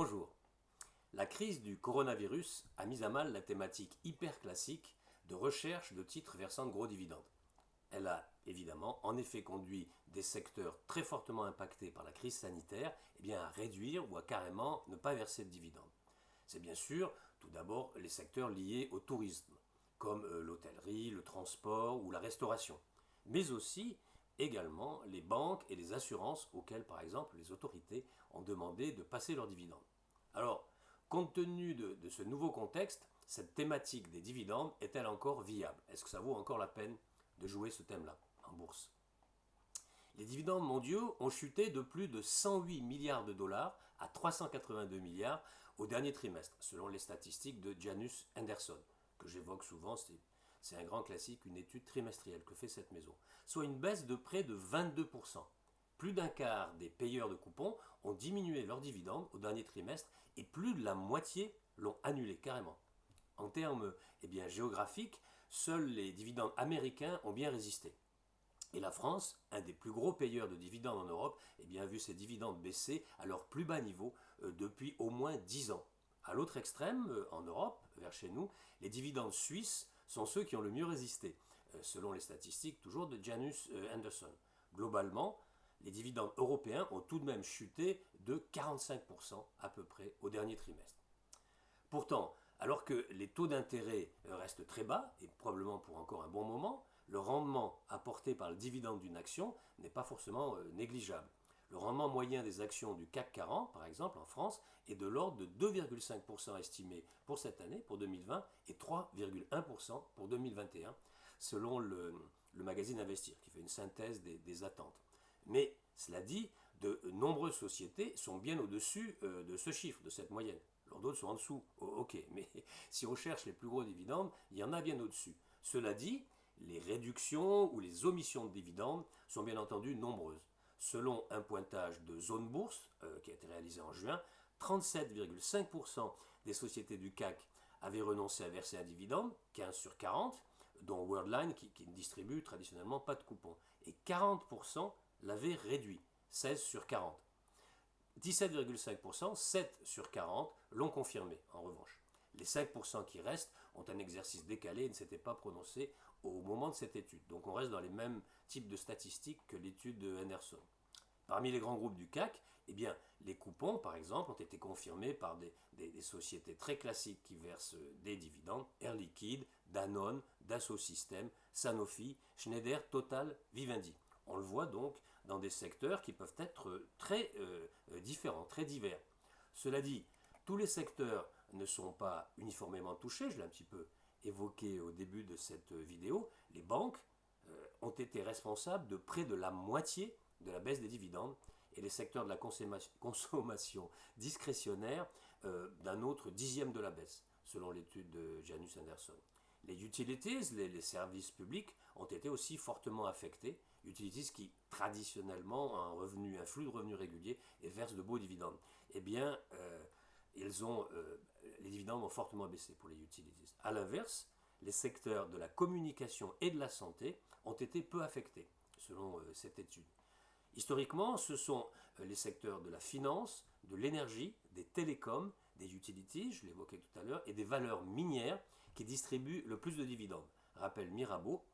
Bonjour. La crise du coronavirus a mis à mal la thématique hyper classique de recherche de titres versant de gros dividendes. Elle a évidemment en effet conduit des secteurs très fortement impactés par la crise sanitaire à réduire ou à carrément ne pas verser de dividendes. C'est bien sûr tout d'abord les secteurs liés au tourisme, comme l'hôtellerie, le transport ou la restauration, mais aussi également les banques et les assurances auxquelles par exemple les autorités ont demandé de passer leurs dividendes. Alors, compte tenu de ce nouveau contexte, cette thématique des dividendes est-elle encore viable? Est-ce que ça vaut encore la peine de jouer ce thème-là en bourse? Les dividendes mondiaux ont chuté de plus de 108 milliards de dollars à 382 milliards au dernier trimestre, selon les statistiques de Janus Henderson, que j'évoque souvent, c'est un grand classique, une étude trimestrielle que fait cette maison, soit une baisse de près de 22%. Plus d'un quart des payeurs de coupons ont diminué leurs dividendes au dernier trimestre et plus de la moitié l'ont annulé carrément. En termes géographiques, seuls les dividendes américains ont bien résisté. Et la France, un des plus gros payeurs de dividendes en Europe, a vu ses dividendes baisser à leur plus bas niveau depuis au moins 10 ans. À l'autre extrême, en Europe, vers chez nous, les dividendes suisses sont ceux qui ont le mieux résisté, selon les statistiques toujours de Janus Henderson. Globalement, les dividendes européens ont tout de même chuté de 45% à peu près au dernier trimestre. Pourtant, alors que les taux d'intérêt restent très bas, et probablement pour encore un bon moment, le rendement apporté par le dividende d'une action n'est pas forcément négligeable. Le rendement moyen des actions du CAC 40, par exemple, en France, est de l'ordre de 2,5% estimé pour cette année, pour 2020, et 3,1% pour 2021, selon le magazine Investir, qui fait une synthèse des attentes. Mais, cela dit, de nombreuses sociétés sont bien au-dessus de ce chiffre, de cette moyenne. Alors d'autres sont en dessous. Oh, ok, mais si on cherche les plus gros dividendes, il y en a bien au-dessus. Cela dit, les réductions ou les omissions de dividendes sont bien entendu nombreuses. Selon un pointage de Zone Bourse, qui a été réalisé en juin, 37,5% des sociétés du CAC avaient renoncé à verser un dividende, 15 sur 40, dont Worldline qui ne distribue traditionnellement pas de coupons. Et 40% l'avaient réduit, 16 sur 40. 17,5%, 7 sur 40, l'ont confirmé en revanche. Les 5% qui restent ont un exercice décalé et ne s'étaient pas prononcés au moment de cette étude. Donc on reste dans les mêmes types de statistiques que l'étude de Henderson. Parmi les grands groupes du CAC, les coupons, par exemple, ont été confirmés par des sociétés très classiques qui versent des dividendes, Air Liquide, Danone, Dassault Systèmes, Sanofi, Schneider, Total, Vivendi. On le voit donc dans des secteurs qui peuvent être très différents, très divers. Cela dit, tous les secteurs ne sont pas uniformément touchés, je l'ai un petit peu évoqué au début de cette vidéo. Les banques ont été responsables de près de la moitié de la baisse des dividendes et les secteurs de la consommation discrétionnaire d'un autre dixième de la baisse, selon l'étude de Janus Henderson. Les utilities, les services publics, ont été aussi fortement affectés. Utilities qui, traditionnellement, ont un flux de revenus régulier et versent de beaux dividendes. Les dividendes ont fortement baissé pour les utilities. A l'inverse, les secteurs de la communication et de la santé ont été peu affectés, selon cette étude. Historiquement, ce sont les secteurs de la finance, de l'énergie, des télécoms, des utilities, je l'évoquais tout à l'heure, et des valeurs minières qui distribuent le plus de dividendes. Rappelle Mirabeau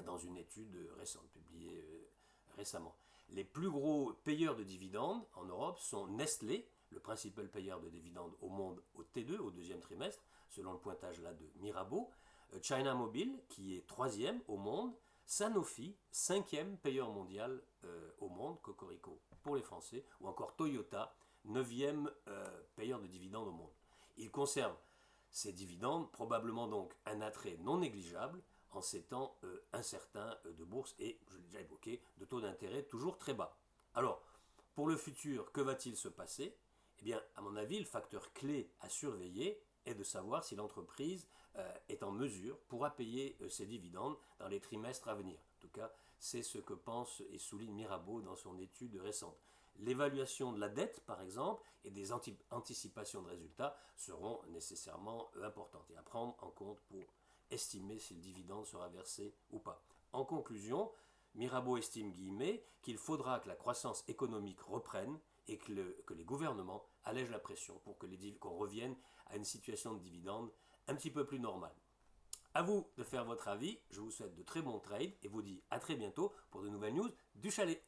dans une étude récente, publiée récemment. Les plus gros payeurs de dividendes en Europe sont Nestlé, le principal payeur de dividendes au monde au T2, au deuxième trimestre, selon le pointage là de Mirabeau, China Mobile, qui est troisième au monde, Sanofi, cinquième payeur mondial au monde, Cocorico pour les Français, ou encore Toyota, neuvième payeur de dividendes au monde. Il conserve ces dividendes, probablement donc un attrait non négligeable en ces temps incertains de bourse et, je l'ai déjà évoqué, de taux d'intérêt toujours très bas. Alors, pour le futur, que va-t-il se passer? À mon avis, le facteur clé à surveiller est de savoir si l'entreprise est en mesure, pourra payer ses dividendes dans les trimestres à venir. En tout cas, c'est ce que pense et souligne Mirabeau dans son étude récente. L'évaluation de la dette, par exemple, et des anticipations de résultats seront nécessairement importantes et à prendre en compte pour estimer si le dividende sera versé ou pas. En conclusion, Mirabeau estime qu'il faudra que la croissance économique reprenne et que les gouvernements allègent la pression pour qu'on revienne à une situation de dividende un petit peu plus normale. À vous de faire votre avis, je vous souhaite de très bons trades et vous dis à très bientôt pour de nouvelles news du chalet.